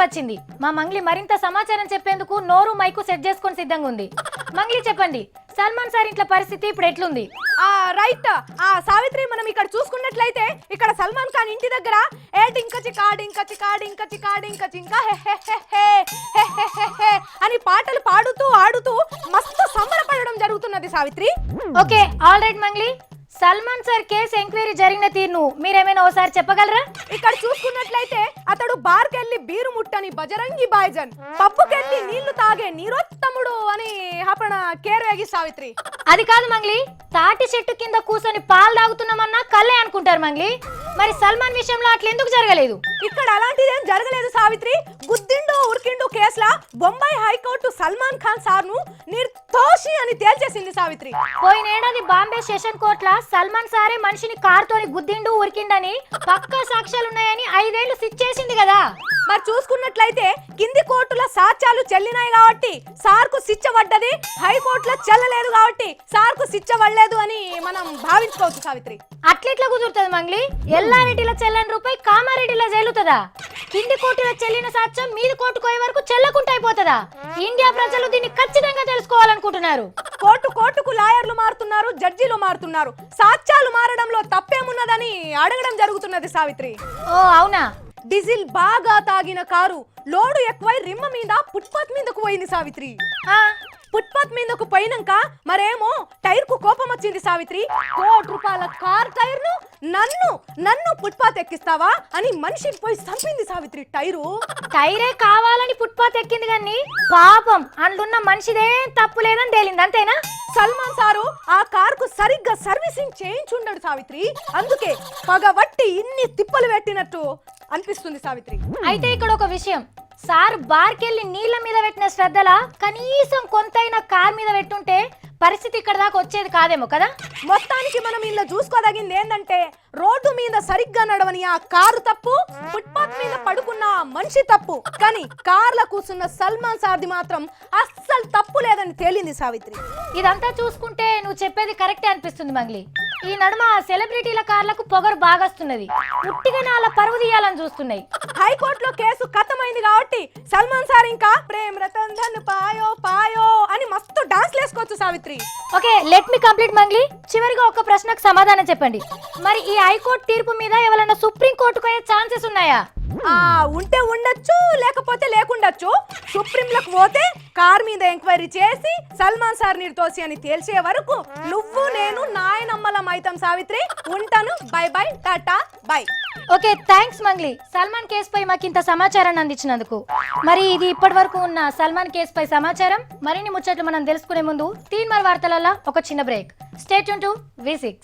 ఎంతసేపు వచ్చింది. మా మంగ్లీ మరింత సమాచారం చెప్పేందుకు నోరు మైకు సెట్ చేసుకొని సిద్ధంగా ఉంది. మంగ్లీ చెప్పండి, సల్మాన్ సార్ ఇంట్లో పరిస్థితి ఇప్పుడు ఎట్లుంది? రైట్. సావిత్రి, మనం ఇక్కడ చూసుకున్నట్లయితే ఇక్కడ సల్మాన్ ఖాన్ ఇంటి దగ్గర అని పాటలు పాడుతూ ఆడుతూ మస్తు సంబరపడడం జరుగుతున్నది Savitri. Okay, all right Mangli. Salman sir case enquiry జరిగిన తీరును మీరేమైనా ఓసారి చెప్పగలరా? ఇక్కడ చూసుకున్నట్లయితే అతడు బార్కెళ్ళి బీరు ముట్టని బజరంగి బాయ్జన్, పప్పుకెళ్ళి నీళ్లు తాగే నీరోత్తముడు అని హపణ కేర్వేగి సావిత్రి. అది కాదు మంగ్లీ, తాటి చెట్టు కింద కూర్చొని పాలు తాగుతున్నామన్నా కళ్ళే అనుకుంటారు మంగ్లీ. మరి సల్మాన్ విషయంలో అట్లా ఎందుకు జరగలేదు? ఇక్కడ అలాంటిదేం జరగలేదు సావిత్రి. గుద్దిండు ఉరికిండు కేసులా బొంబాయి హైకోర్టు సల్మాన్ ఖాన్ సార్ను నిర్దోషి అని తేల్చేసింది సావిత్రి. పోయినేడాది బాంబే సెషన్ కోర్టులో సల్మాన్ సారే మనిషిని కారుతోని గుద్దిండు ఉరికిండని పక్కా సాక్ష్యాలున్నాయని 5 ఏళ్లు శిక్ష చేసింది కదా. మరి చూసుకున్నట్లయితే కింది కోర్టుల సాక్ష్యాలు చెల్లినాయి కాబట్టి సార్కు శిక్ష పడ్డది, హైకోర్టులో చెల్లలేదు కాబట్టి సార్కు శిక్ష పడలేదు అని మనం భావించుకోవచ్చు సావిత్రి. అట్లెట్లా కుదురుతుంది మంగ్లీ? ఎల్లారెడ్డిలో చెల్లని రూపాయి కామారెడ్డిలో చెల్లుతుందా? కింది కోర్టులో చెల్లిన సాక్ష్యం మీది కోర్టుకు పోయే వరకు చెల్లకుండా అయిపోతుందా? ఇండియా ప్రజలు దీన్ని ఖచ్చితంగా తెలుసుకోవాలనుకుంటున్నారు. కోర్టుకు లాయర్లు మారుతున్నారు, జడ్జీలు మారుతున్నారు. సాక్ష్యాలు మారడంలో తప్పేమున్నదని అడగడం జరుగుతున్నది సావిత్రి. ఓ అవునా? డీజిల్ బాగా తాగిన కారు లోడు ఎక్కువై రిమ్మ మీద ఫుట్పాత్ మీదకు పోయింది సావిత్రి. ఫుట్పాత్ మీదకు పోయినాక మరేమో టైర్ కు కోపం వచ్చింది సావిత్రి. ₹1,00,000 కార్ టైర్ ను నన్ను ఫుట్పాత్ ఎక్కిస్తావా అని మనిషికి పోయి చంపింది సావిత్రి. టైరే కావాలని ఫుట్పాత్ ఎక్కింది కానీ పాపం అందున్న మనిషిదే తప్పు లేదని తేలింది, అంతేనా? సల్మాన్ సారు ఆ కార్ కు సరిగ్గా సర్వీసింగ్ చేయించుండడు సావిత్రి. అందుకే పగబట్టి ఇన్ని తిప్పలు పెట్టినట్టు అనిపిస్తుంది సావిత్రి. అయితే ఇక్కడ ఒక విషయం, సార్ బార్కెళ్ళి నీళ్ల మీద పెట్టిన శ్రద్ధలా కనీసం కొంతైనా కార్ మీద పెట్టుంటే పరిస్థితి ఇక్కడ దాకా వచ్చేది కాదేమో కదా. మొత్తానికి మనం ఇలా చూసుకోదగింది ఏంటంటే రోడ్డు మీద సరిగ్గా నడవని ఆ కారు తప్పు, ఫుట్పాత్ మీద పడుకున్న మనిషి తప్పు, కానీ కార్ల కూర్చున్న సల్మాన్ సార్ది మాత్రం అస్సలు తప్పు లేదని తేలింది సావిత్రి. ఇదంతా చూసుకుంటే నువ్వు చెప్పేది కరెక్టే అనిపిస్తుంది మంగ్లీ. ఈ నడుమ సెలబ్రిటీల కార్లకు పొగరు బాగొస్తున్నది, ఉట్టిగా నాల పరువు తీయాలని చూస్తున్నాయి. హైకోర్టులో కేసు ఖతమైంది కాబట్టి సల్మాన్ సార్ ఇంకా ప్రేమ్ రతన్ ధన్ పాయో పాయో అని మస్తు డాన్స్ లేసుకోవచ్చు Savitri. Okay, let me complete Mangli. చివరిగా ఒక ప్రశ్నకు సమాధానం చెప్పండి. మరి ఈ హైకోర్టు తీర్పు మీద ఎవరైనా సుప్రీం కోర్టుకు అయ్యే ఛాన్సెస్ ఉన్నాయా? ఉంటే ఉండొచ్చు, లేకపోతే లేకుండొచ్చు. సుప్రీంలకు పోతే కార్ మీద ఎంక్వైరీ చేసి సల్మాన్ సార్ నిర్దోషి అని తేల్చే వరకు నువ్వు నేను నాయనమ్మలం అయితాం సావిత్రి. ఉంటాను, by by, Tata, by. Okay, thanks Mangli, Salman కేసుపై మాకు ఇంత సమాచారాన్ని అందించినందుకు. మరి ఇది ఇప్పటి వరకు ఉన్న సల్మాన్ కేసుపై సమాచారం. మరిన్ని ముచ్చట్లు మనం తెలుసుకునే ముందు తీన్మార్ వార్తలలో ఒక చిన్న break. Stay tune to V6.